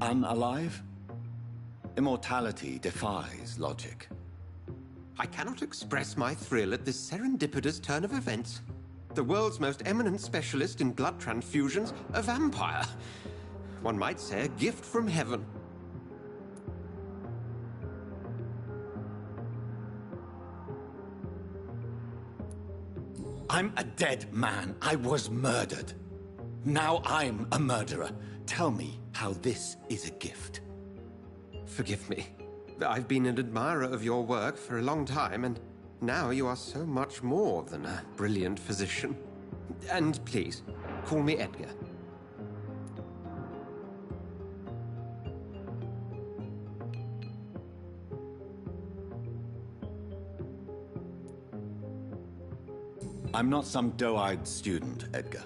Unalive? Immortality defies logic. I cannot express my thrill at this serendipitous turn of events. The world's most eminent specialist in blood transfusions, a vampire. One might say a gift from heaven. I'm a dead man. I was murdered. Now I'm a murderer. Tell me how this is a gift. Forgive me. I've been an admirer of your work for a long time, and now you are so much more than a brilliant physician. And please, call me Edgar. I'm not some doe-eyed student, Edgar.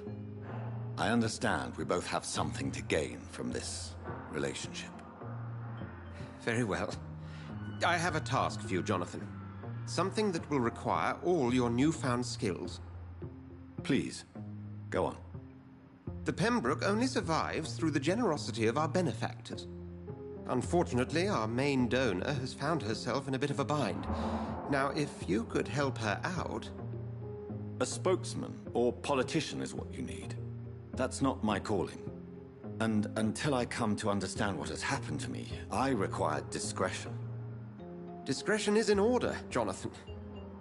I understand we both have something to gain from this relationship. Very well. I have a task for you, Jonathan. Something that will require all your newfound skills. Please, go on. The Pembroke only survives through the generosity of our benefactors. Unfortunately, our main donor has found herself in a bit of a bind. Now, if you could help her out... A spokesman or politician is what you need. That's not my calling. And until I come to understand what has happened to me, I require discretion. Discretion is in order, Jonathan.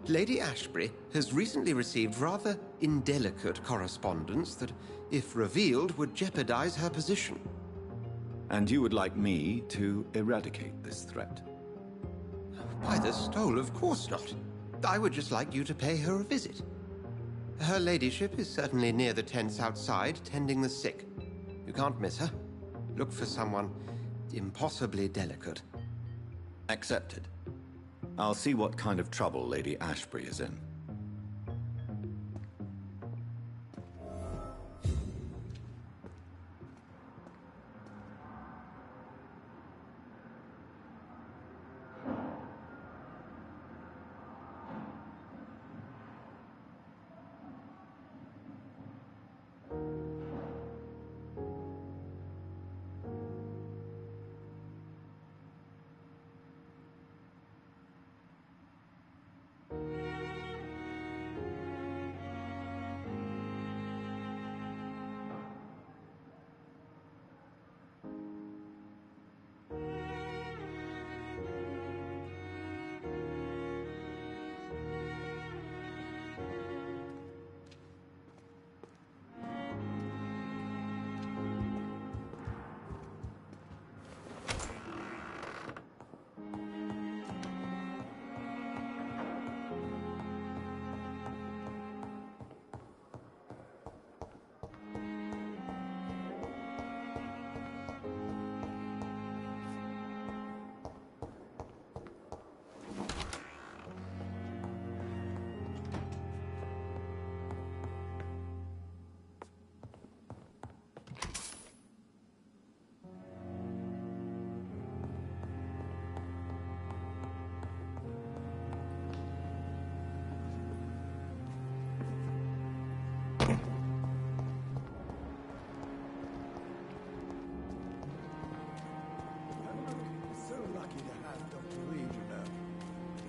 Lady Ashbury has recently received rather indelicate correspondence that, if revealed, would jeopardize her position. And you would like me to eradicate this threat? By the stole, of course not. I would just like you to pay her a visit. Her ladyship is certainly near the tents outside, tending the sick. You can't miss her. Look for someone impossibly delicate. Accepted. I'll see what kind of trouble Lady Ashbury is in.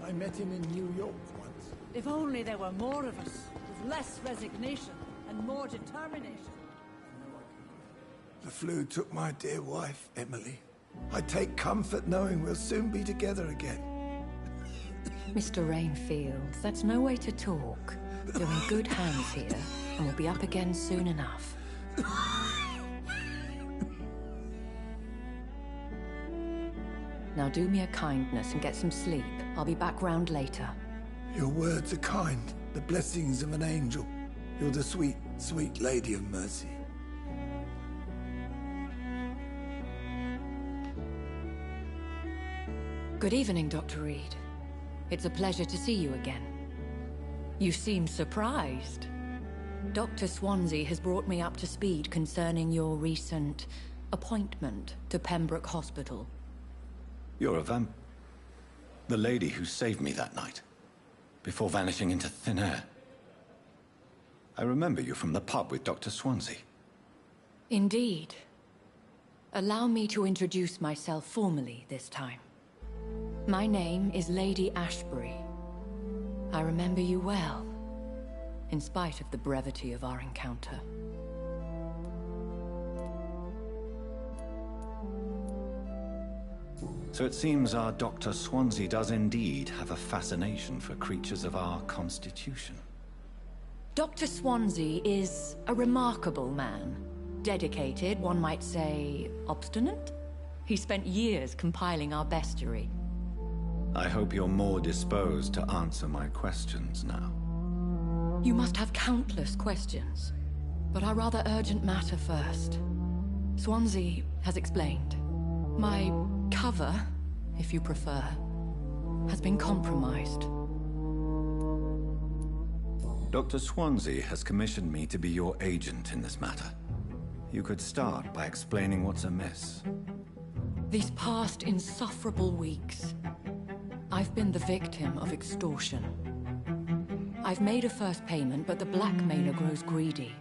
I met him in New York once. If only there were more of us, with less resignation and more determination. The flu took my dear wife, Emily. I take comfort knowing we'll soon be together again. Mr. Rainfield, that's no way to talk. You're in good hands here, and we'll be up again soon enough. Now do me a kindness and get some sleep. I'll be back round later. Your words are kind, the blessings of an angel. You're the sweet, sweet Lady of Mercy. Good evening, Dr. Reed. It's a pleasure to see you again. You seem surprised. Dr. Swansea has brought me up to speed concerning your recent appointment to Pembroke Hospital. You're a vamp. The lady who saved me that night, before vanishing into thin air. I remember you from the pub with Dr. Swansea. Indeed. Allow me to introduce myself formally this time. My name is Lady Ashbury. I remember you well, in spite of the brevity of our encounter. So it seems our Dr. Swansea does indeed have a fascination for creatures of our constitution. Dr. Swansea is a remarkable man. Dedicated, one might say, obstinate? He spent years compiling our bestiary. I hope you're more disposed to answer my questions now. You must have countless questions, but our rather urgent matter first. Swansea has explained. My cover, if you prefer, has been compromised. Dr. Swansea has commissioned me to be your agent in this matter. You could start by explaining what's amiss. These past insufferable weeks, I've been the victim of extortion. I've made a first payment, but the blackmailer grows greedy.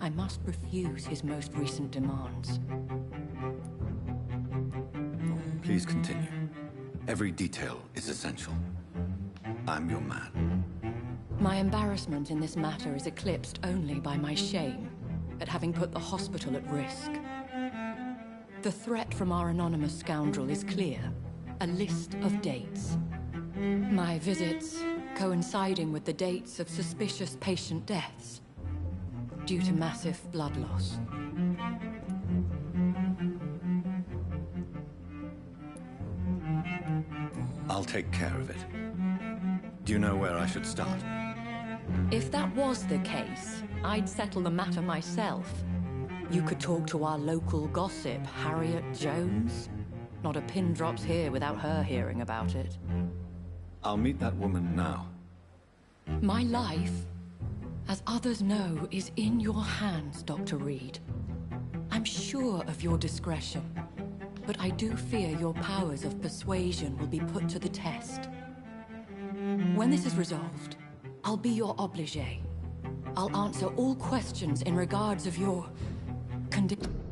I must refuse his most recent demands. Please continue. Every detail is essential. I'm your man. My embarrassment in this matter is eclipsed only by my shame at having put the hospital at risk. The threat from our anonymous scoundrel is clear. A list of dates. My visits coinciding with the dates of suspicious patient deaths due to massive blood loss. I'll take care of it. Do you know where I should start? If that was the case, I'd settle the matter myself. You could talk to our local gossip, Harriet Jones. Not a pin drops here without her hearing about it. I'll meet that woman now. My life, as others know, is in your hands, Dr. Reed. I'm sure of your discretion, but I do fear your powers of persuasion will be put to the test. When this is resolved, I'll be your obligé. I'll answer all questions in regards of your condition.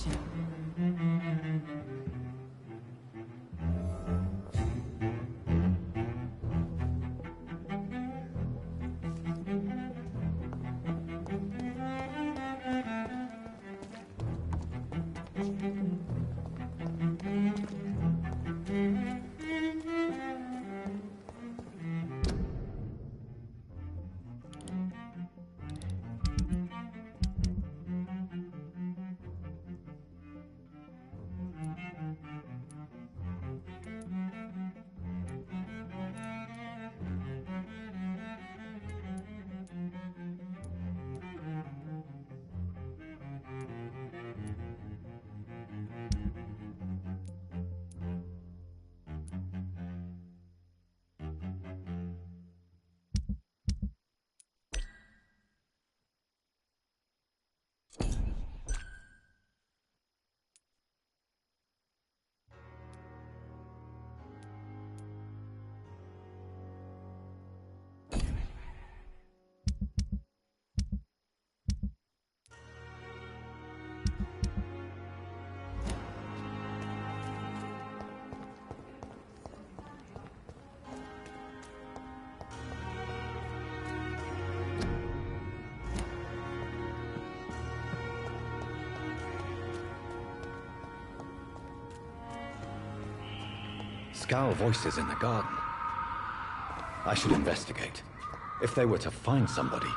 connection. Scowl voices in the garden. I should investigate. If they were to find somebody.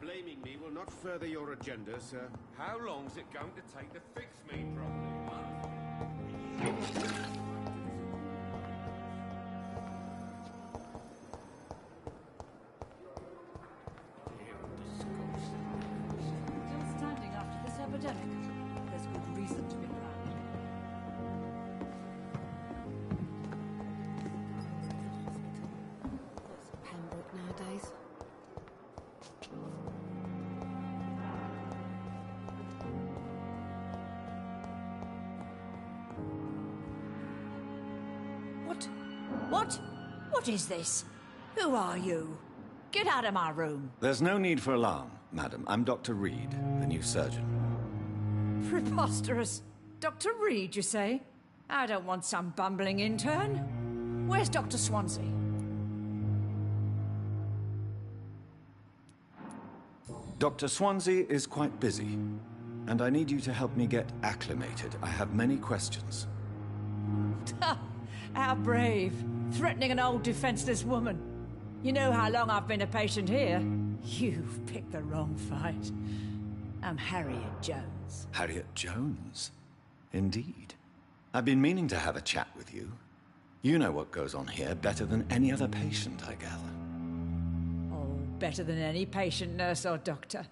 Blaming me will not further your agenda, sir. How long's it going to take to fix me properly? Still standing after this epidemic. There's good reason to be proud. What's a Pembroke nowadays? What is this? Who are you? Get out of my room. There's no need for alarm, madam. I'm Dr. Reed, the new surgeon. Preposterous. Dr. Reed, you say? I don't want some bumbling intern. Where's Dr. Swansea? Dr. Swansea is quite busy. and I need you to help me get acclimated. I have many questions. How brave. Threatening an old defenseless woman. You know how long I've been a patient here? You've picked the wrong fight. I'm Harriet Jones. Harriet Jones? Indeed. I've been meaning to have a chat with you. You know what goes on here better than any other patient, I gather. Oh, better than any patient, nurse, or doctor.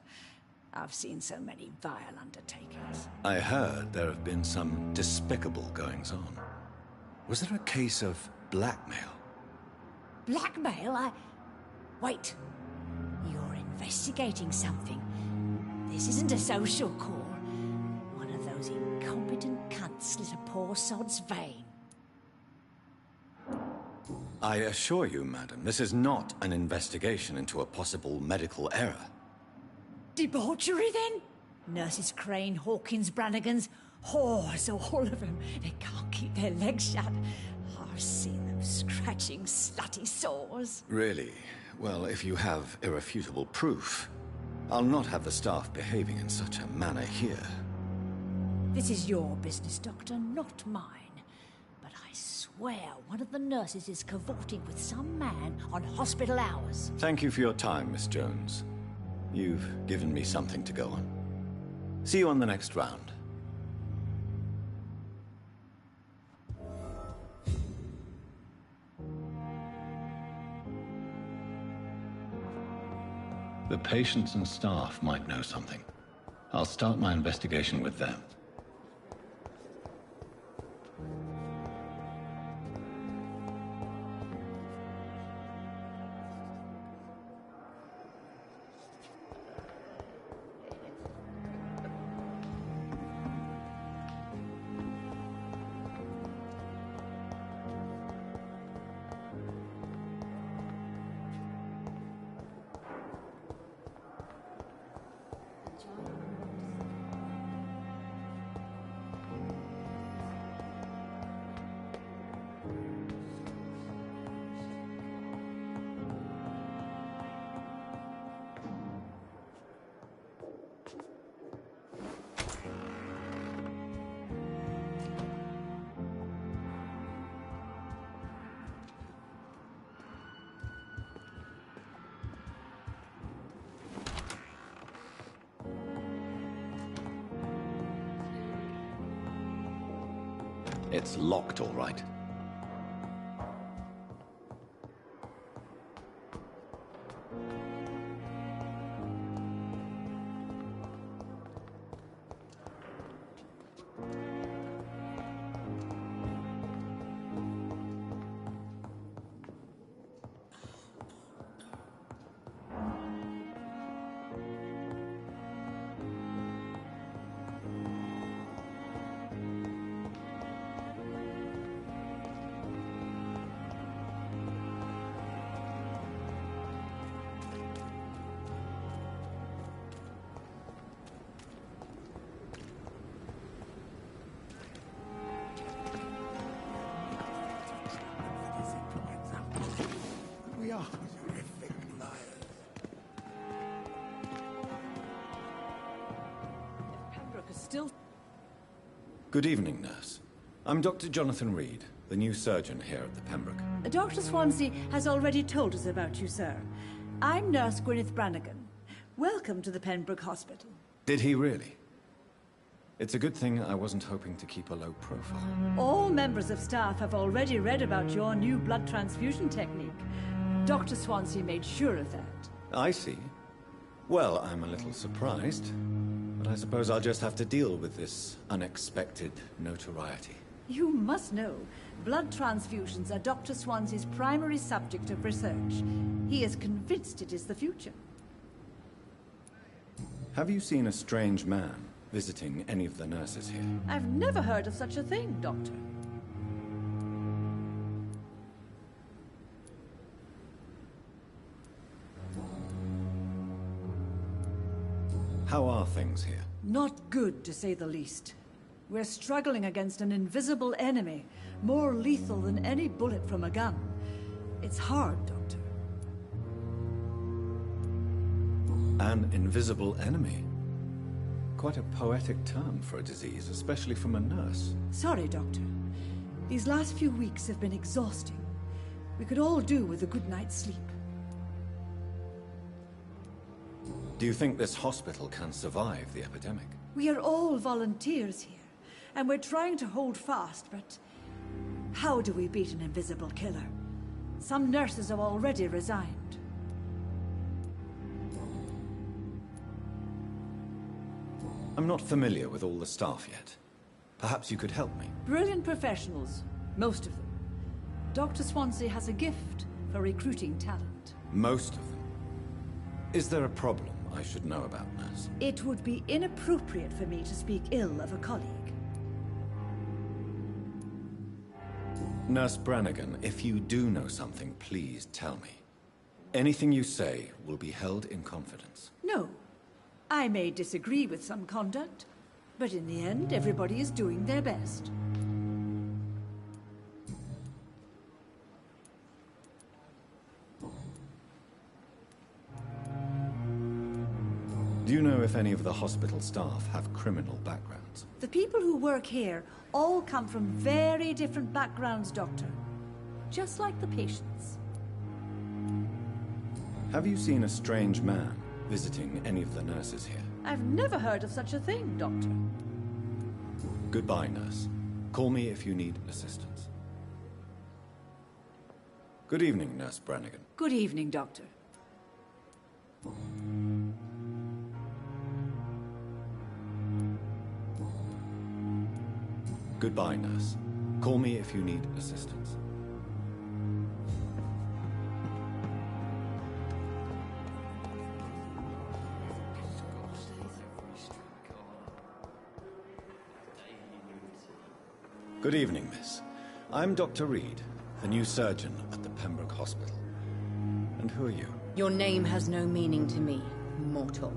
I've seen so many vile undertakings. I heard there have been some despicable goings-on. Was there a case of blackmail? Blackmail? Wait. You're investigating something. This isn't a social call. One of those incompetent cunts slit a poor sod's vein. I assure you, madam, this is not an investigation into a possible medical error. Debauchery, then? Nurses Crane, Hawkins, Brannigans, whores, all of them. They can't keep their legs shut. I've seen them scratching slutty sores. Really? Well, if you have irrefutable proof, I'll not have the staff behaving in such a manner here. This is your business, Doctor, not mine. But I swear one of the nurses is cavorting with some man on hospital hours. Thank you for your time, Miss Jones. You've given me something to go on. See you on the next round. The patients and staff might know something. I'll start my investigation with them. It's locked, all right. We are horrific liars. Pembroke is still... Good evening, nurse. I'm Dr. Jonathan Reed, the new surgeon here at the Pembroke. Dr. Swansea has already told us about you, sir. I'm Nurse Gwyneth Brannigan. Welcome to the Pembroke Hospital. Did he really? It's a good thing I wasn't hoping to keep a low profile. All members of staff have already read about your new blood transfusion technique. Dr. Swansea made sure of that. I see. Well, I'm a little surprised, but I suppose I'll just have to deal with this unexpected notoriety. You must know, blood transfusions are Dr. Swansea's primary subject of research. He is convinced it is the future. Have you seen a strange man visiting any of the nurses here? I've never heard of such a thing, Doctor. How are things here? Not good, to say the least. We're struggling against an invisible enemy, more lethal than any bullet from a gun. It's hard, Doctor. An invisible enemy? Quite a poetic term for a disease, especially from a nurse. Sorry, Doctor. These last few weeks have been exhausting. We could all do with a good night's sleep. Do you think this hospital can survive the epidemic? We are all volunteers here, and we're trying to hold fast, but how do we beat an invisible killer? Some nurses have already resigned. I'm not familiar with all the staff yet. Perhaps you could help me. Brilliant professionals, most of them. Dr. Swansea has a gift for recruiting talent. Most of them. Is there a problem I should know about, nurse? It would be inappropriate for me to speak ill of a colleague. Nurse Brannigan, if you do know something, please tell me. Anything you say will be held in confidence. No. I may disagree with some conduct, but in the end, everybody is doing their best. Do you know if any of the hospital staff have criminal backgrounds? The people who work here all come from very different backgrounds, Doctor. Just like the patients. Have you seen a strange man visiting any of the nurses here? I've never heard of such a thing, Doctor. Goodbye, nurse. Call me if you need assistance. Good evening, Nurse Brannigan. Good evening, Doctor. Goodbye, nurse. Call me if you need assistance. Good evening, miss. I'm Dr. Reed, the new surgeon at the Pembroke Hospital. And who are you? Your name has no meaning to me, mortal.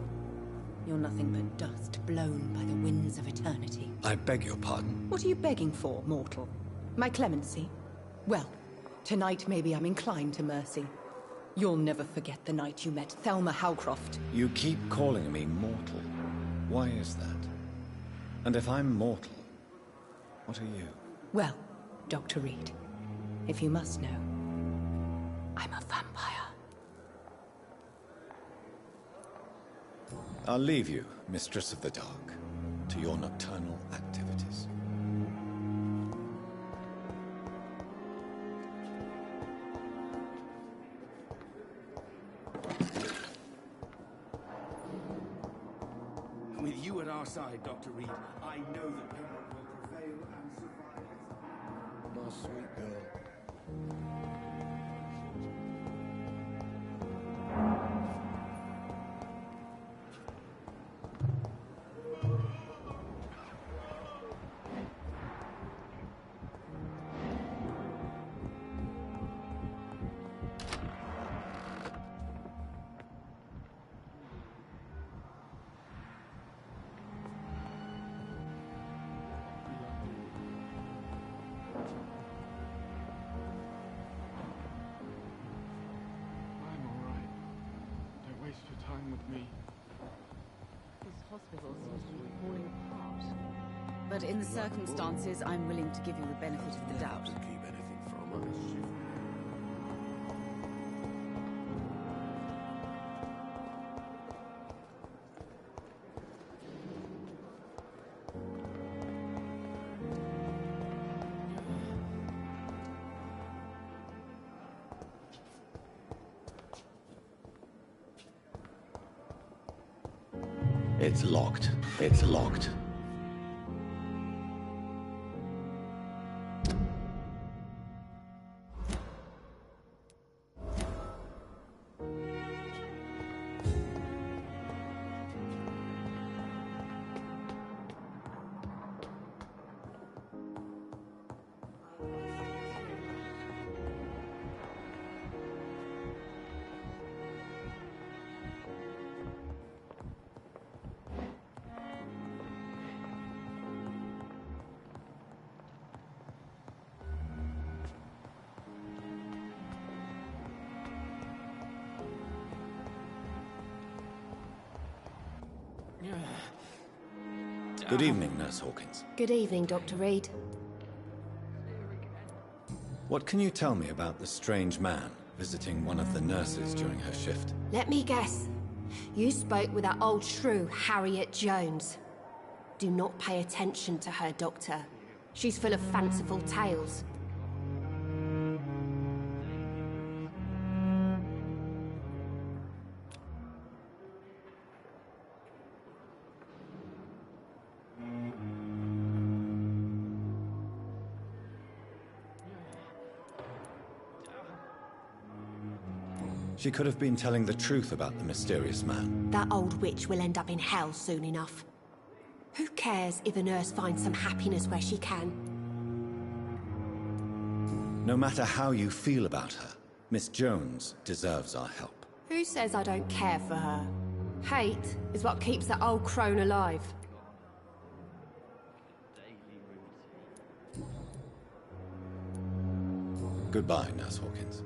You're nothing but dust blown by the winds of eternity. I beg your pardon. What are you begging for, mortal? My clemency? Well, tonight maybe I'm inclined to mercy. You'll never forget the night you met Thelma Howcroft. You keep calling me mortal. Why is that? And if I'm mortal, what are you? Well, Dr. Reed, if you must know, I'm a vampire. I'll leave you, Mistress of the Dark, to your nocturnal activities. With you at our side, Dr. Reed, I know that Pembroke will prevail and survive. My sweet girl. But in the circumstances, I'm willing to give you the benefit of the doubt. Keep anything from us. It's locked. It's locked. Good evening, Nurse Hawkins. Good evening, Dr. Reed. What can you tell me about the strange man visiting one of the nurses during her shift? Let me guess. You spoke with that old shrew, Harriet Jones. Do not pay attention to her, Doctor. She's full of fanciful tales. She could have been telling the truth about the mysterious man. That old witch will end up in hell soon enough. Who cares if a nurse finds some happiness where she can? No matter how you feel about her, Miss Jones deserves our help. Who says I don't care for her? Hate is what keeps that old crone alive. Goodbye, Nurse Hawkins.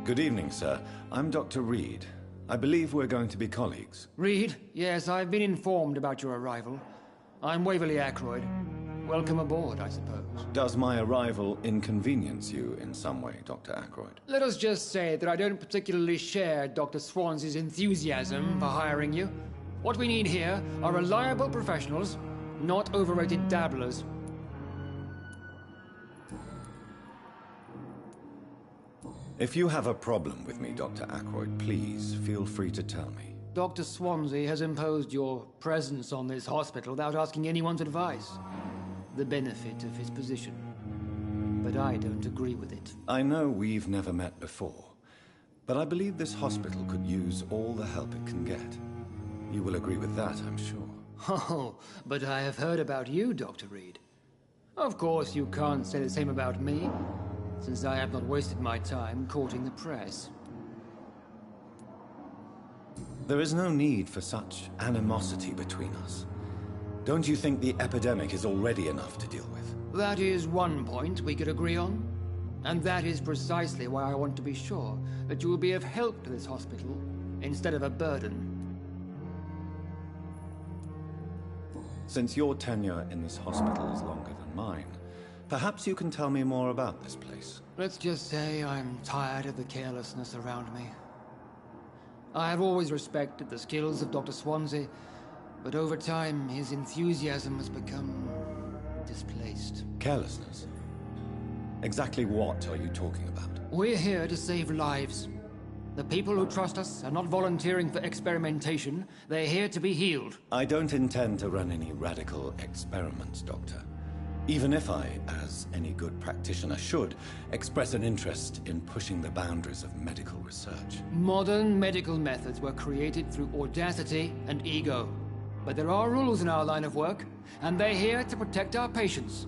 Good evening, sir. I'm Dr. Reed. I believe we're going to be colleagues. Reed? Yes, I've been informed about your arrival. I'm Waverly Ackroyd. Welcome aboard, I suppose. Does my arrival inconvenience you in some way, Dr. Ackroyd? Let us just say that I don't particularly share Dr. Swansey's enthusiasm for hiring you. What we need here are reliable professionals, not overrated dabblers. If you have a problem with me, Dr. Ackroyd, please feel free to tell me. Dr. Swansey has imposed your presence on this hospital without asking anyone's advice. The benefit of his position. But I don't agree with it. I know we've never met before, but I believe this hospital could use all the help it can get. You will agree with that, I'm sure. Oh, but I have heard about you, Dr. Reed. Of course, you can't say the same about me, since I have not wasted my time courting the press. There is no need for such animosity between us. Don't you think the epidemic is already enough to deal with? That is one point we could agree on. And that is precisely why I want to be sure that you will be of help to this hospital, instead of a burden. Since your tenure in this hospital is longer than mine, perhaps you can tell me more about this place. Let's just say I'm tired of the carelessness around me. I have always respected the skills of Dr. Swansea, but over time his enthusiasm has become displaced. Carelessness? Exactly what are you talking about? We're here to save lives. The people who trust us are not volunteering for experimentation. They're here to be healed. I don't intend to run any radical experiments, Doctor. Even if I, as any good practitioner should, express an interest in pushing the boundaries of medical research. Modern medical methods were created through audacity and ego. But there are rules in our line of work, and they're here to protect our patients.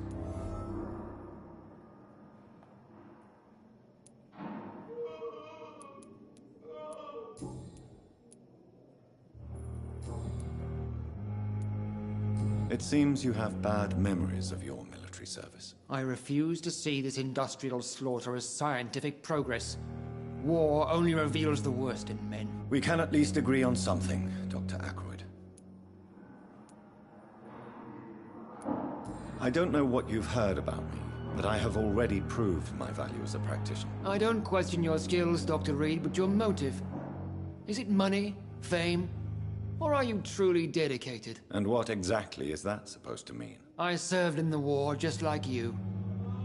It seems you have bad memories of your military service. I refuse to see this industrial slaughter as scientific progress. War only reveals the worst in men. We can at least agree on something, Dr. Ackroyd. I don't know what you've heard about me, but I have already proved my value as a practitioner. I don't question your skills, Dr. Reed, but your motive. Is it money, fame, or are you truly dedicated? And what exactly is that supposed to mean? I served in the war just like you.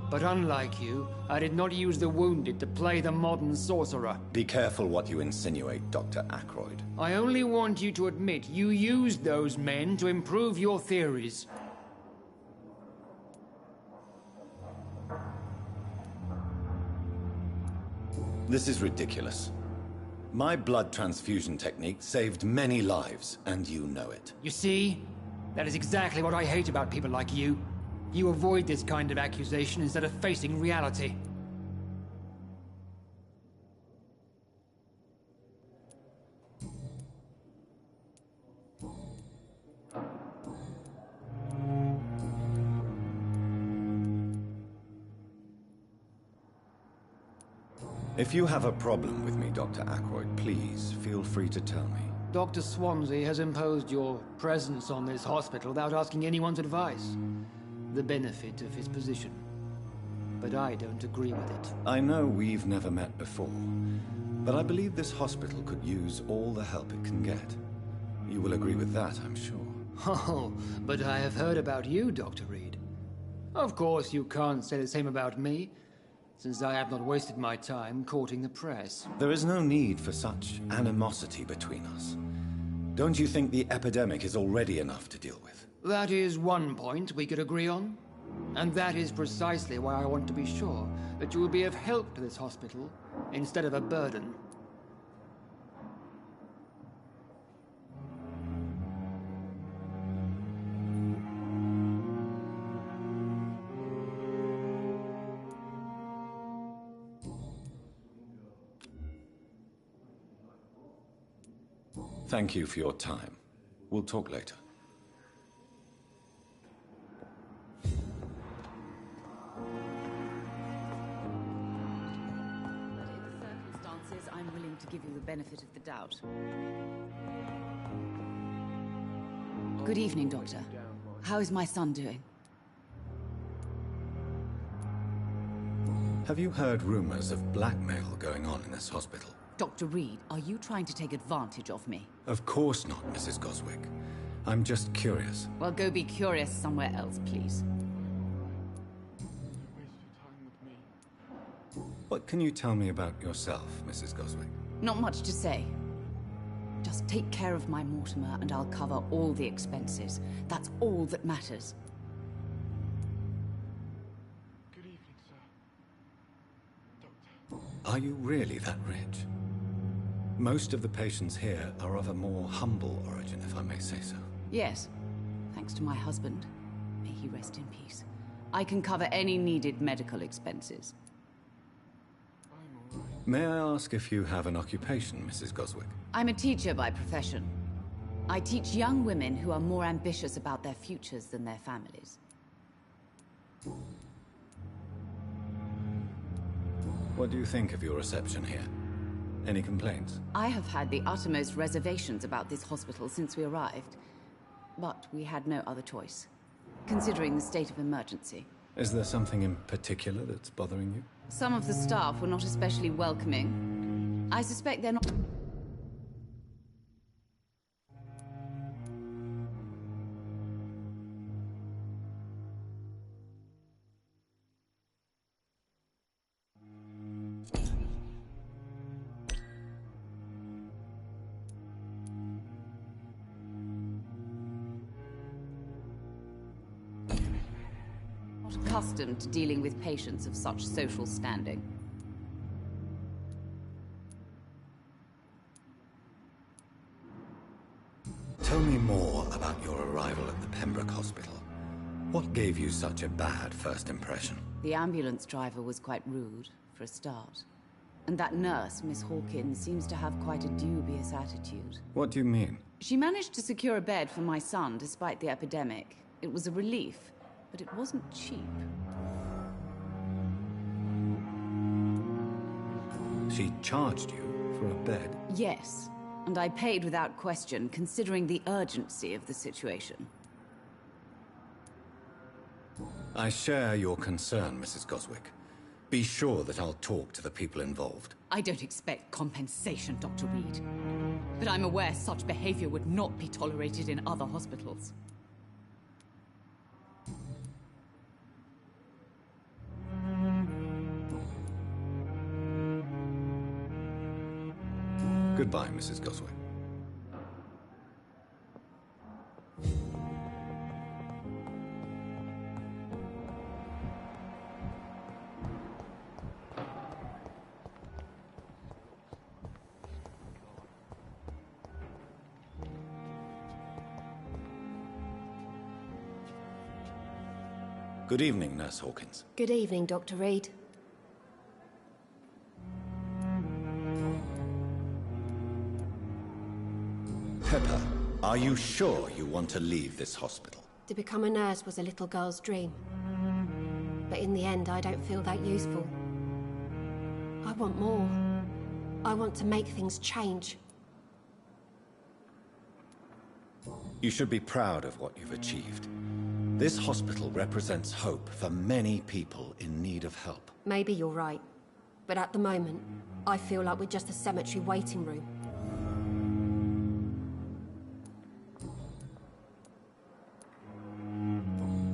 But unlike you, I did not use the wounded to play the modern sorcerer. Be careful what you insinuate, Dr. Ackroyd. I only want you to admit you used those men to improve your theories. This is ridiculous. My blood transfusion technique saved many lives, and you know it. You see? That is exactly what I hate about people like you. You avoid this kind of accusation instead of facing reality. If you have a problem with me, Dr. Ackroyd, please feel free to tell me. Dr. Swansea has imposed your presence on this hospital without asking anyone's advice. The benefit of his position. But I don't agree with it. I know we've never met before, but I believe this hospital could use all the help it can get. You will agree with that, I'm sure. Oh, but I have heard about you, Dr. Reed. Of course, you can't say the same about me, since I have not wasted my time courting the press. There is no need for such animosity between us. Don't you think the epidemic is already enough to deal with? That is one point we could agree on. And that is precisely why I want to be sure that you will be of help to this hospital, instead of a burden. Thank you for your time. We'll talk later. I'm willing to give you the benefit of the doubt. Good evening, Doctor. How is my son doing? Have you heard rumors of blackmail going on in this hospital? Dr. Reed, are you trying to take advantage of me? Of course not, Mrs. Goswick. I'm just curious. Well, go be curious somewhere else, please. What can you tell me about yourself, Mrs. Goswick? Not much to say. Just take care of my Mortimer and I'll cover all the expenses. That's all that matters. Good evening, sir. Doctor. Are you really that rich? Most of the patients here are of a more humble origin, if I may say so. Yes, thanks to my husband, may he rest in peace, I can cover any needed medical expenses. May I ask if you have an occupation, Mrs. Goswick? I'm a teacher by profession. I teach young women who are more ambitious about their futures than their families. What do you think of your reception here? Any complaints? I have had the uttermost reservations about this hospital since we arrived. But we had no other choice, considering the state of emergency. Is there something in particular that's bothering you? Some of the staff were not especially welcoming. I suspect they're not... accustomed to dealing with patients of such social standing. Tell me more about your arrival at the Pembroke Hospital. What gave you such a bad first impression? The ambulance driver was quite rude, for a start. And that nurse, Miss Hawkins, seems to have quite a dubious attitude. What do you mean? She managed to secure a bed for my son despite the epidemic. It was a relief, but it wasn't cheap. She charged you for a bed? Yes, and I paid without question, considering the urgency of the situation. I share your concern, Mrs. Goswick. Be sure that I'll talk to the people involved. I don't expect compensation, Dr. Reed. But I'm aware such behavior would not be tolerated in other hospitals. Goodbye, Mrs. Goswick. Good evening, Nurse Hawkins. Good evening, Dr. Reed. Pepper, are you sure you want to leave this hospital? To become a nurse was a little girl's dream. But in the end, I don't feel that useful. I want more. I want to make things change. You should be proud of what you've achieved. This hospital represents hope for many people in need of help. Maybe you're right. But at the moment, I feel like we're just a cemetery waiting room.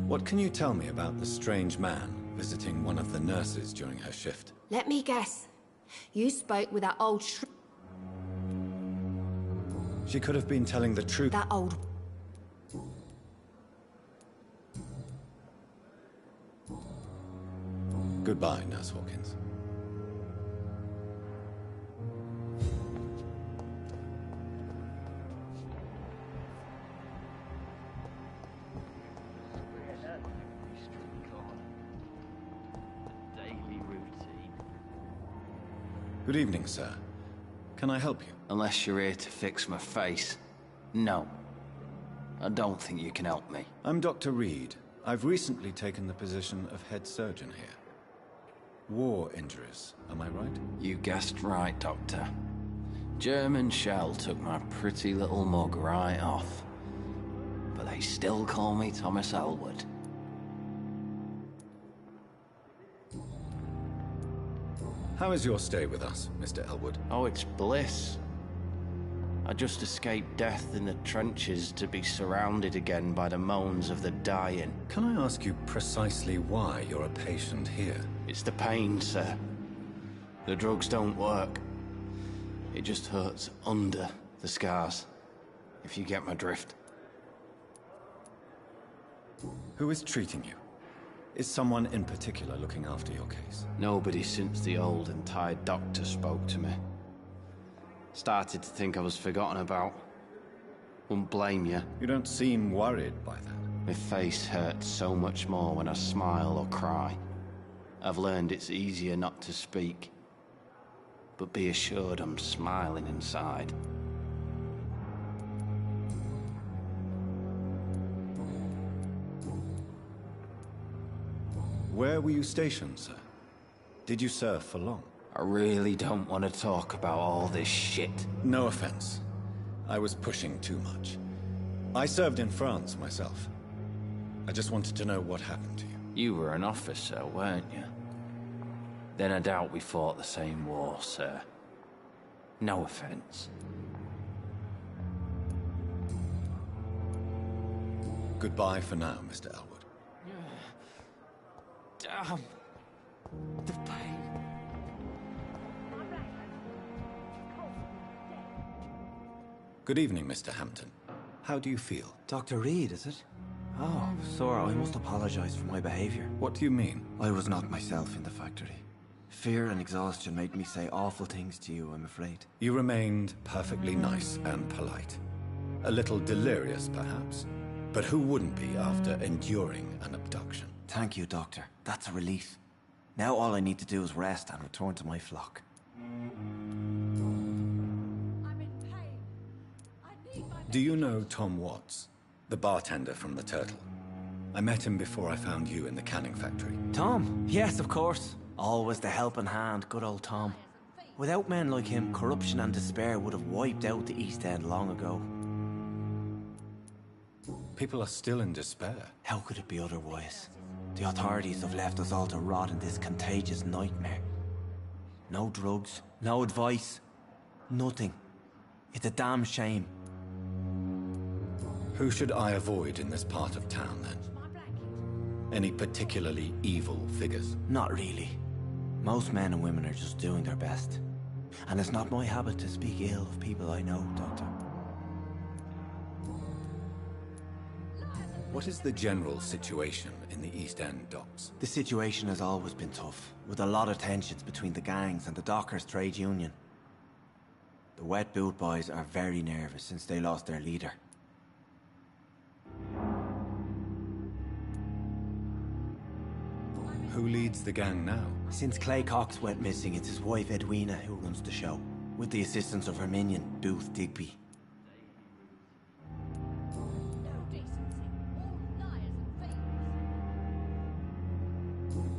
What can you tell me about the strange man visiting one of the nurses during her shift? Let me guess. You spoke with that old She could have been telling the truth. That old... Goodbye, Nurse Hawkins. Good evening, sir. Can I help you? Unless you're here to fix my face. No. I don't think you can help me. I'm Dr. Reed. I've recently taken the position of head surgeon here. War injuries, am I right? You guessed right, Doctor. German shell took my pretty little mug right off. But they still call me Thomas Elwood. How is your stay with us, Mr. Elwood? Oh, it's bliss. I just escaped death in the trenches to be surrounded again by the moans of the dying. Can I ask you precisely why you're a patient here? It's the pain, sir. The drugs don't work. It just hurts under the scars, if you get my drift. Who is treating you? Is someone in particular looking after your case? Nobody since the old and tired doctor spoke to me. Started to think I was forgotten about. Wouldn't blame you. You don't seem worried by that. My face hurts so much more when I smile or cry. I've learned it's easier not to speak. But be assured I'm smiling inside. Where were you stationed, sir? Did you serve for long? I really don't want to talk about all this shit. No offense. I was pushing too much. I served in France myself. I just wanted to know what happened to you. You were an officer, weren't you? Then I doubt we fought the same war, sir. No offense. Goodbye for now, Mr. Elwood. Damn. The pain. Good evening, Mr. Hampton. How do you feel? Dr. Reed, is it? Oh, sir, I must apologize for my behavior. What do you mean? I was not myself in the factory. Fear and exhaustion made me say awful things to you, I'm afraid. You remained perfectly nice and polite. A little delirious, perhaps. But who wouldn't be after enduring an abduction? Thank you, Doctor. That's a relief. Now all I need to do is rest and return to my flock. Do you know Tom Watts, the bartender from the Turtle? I met him before I found you in the canning factory. Tom? Yes, of course. Always the helping hand, good old Tom. Without men like him, corruption and despair would have wiped out the East End long ago. People are still in despair. How could it be otherwise? The authorities have left us all to rot in this contagious nightmare. No drugs, no advice, nothing. It's a damn shame. Who should I avoid in this part of town, then? Any particularly evil figures? Not really. Most men and women are just doing their best. And it's not my habit to speak ill of people I know, Doctor. What is the general situation in the East End docks? The situation has always been tough, with a lot of tensions between the gangs and the dockers' trade union. The wet boot boys are very nervous since they lost their leader. Who leads the gang now? Since Clay Cox went missing, it's his wife Edwina who runs the show, with the assistance of her minion, Booth Digby.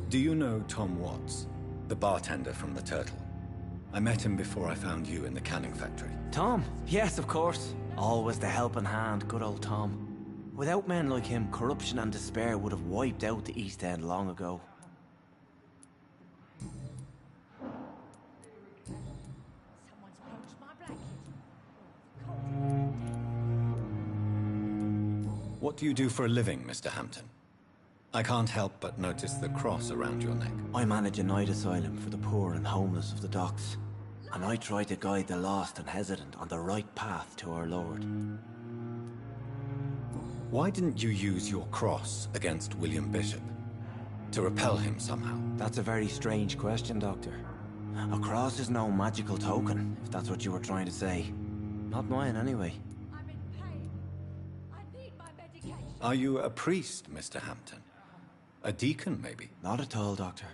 Do you know Tom Watts, the bartender from the Turtle? I met him before I found you in the canning factory. Tom? Yes, of course. Always the helping hand, good old Tom. Without men like him, corruption and despair would have wiped out the East End long ago. What do you do for a living, Mr. Hampton? I can't help but notice the cross around your neck. I manage a night asylum for the poor and homeless of the docks. And I try to guide the lost and hesitant on the right path to our Lord. Why didn't you use your cross against William Bishop? To repel him somehow? That's a very strange question, Doctor. A cross is no magical token, if that's what you were trying to say. Not mine, anyway. I'm in pain. I need my medication. Are you a priest, Mr. Hampton? A deacon, maybe? Not at all, Doctor.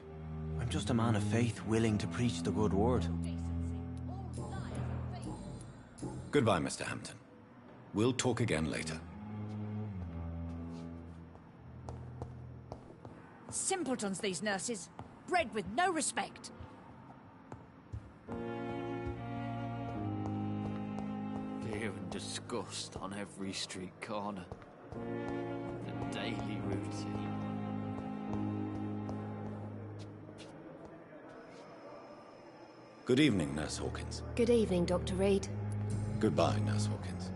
I'm just a man of faith willing to preach the good word. Goodbye, Mr. Hampton. We'll talk again later. Simpletons, these nurses. Bred with no respect. Fear and disgust on every street corner. The daily routine. Good evening, Nurse Hawkins. Good evening, Dr. Reed. Goodbye, Nurse Hawkins.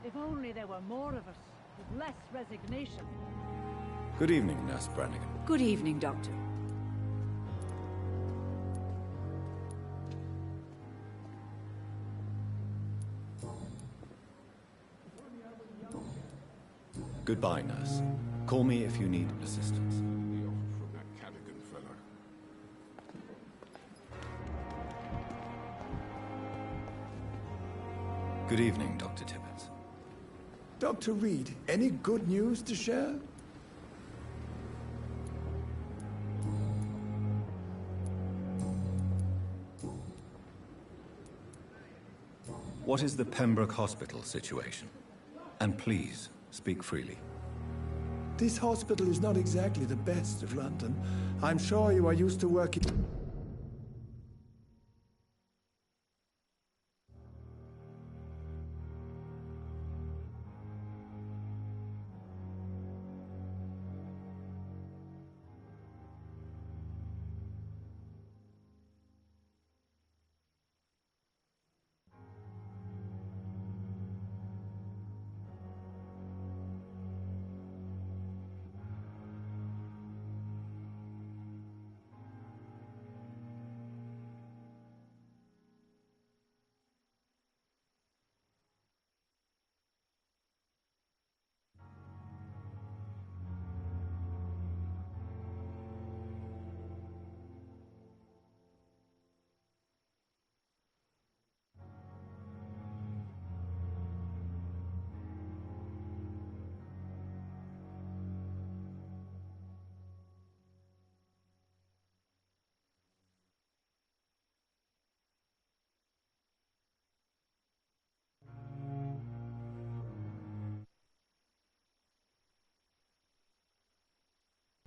If only there were more of us, with less resignation. Good evening, Nurse Brannigan. Good evening, Doctor. Goodbye, Nurse. Call me if you need assistance. From that Cadigan fella. Good evening, Dr. Tibbets. Dr. Reed, any good news to share? What is the Pembroke Hospital situation? And please, speak freely. This hospital is not exactly the best of London. I'm sure you are used to working...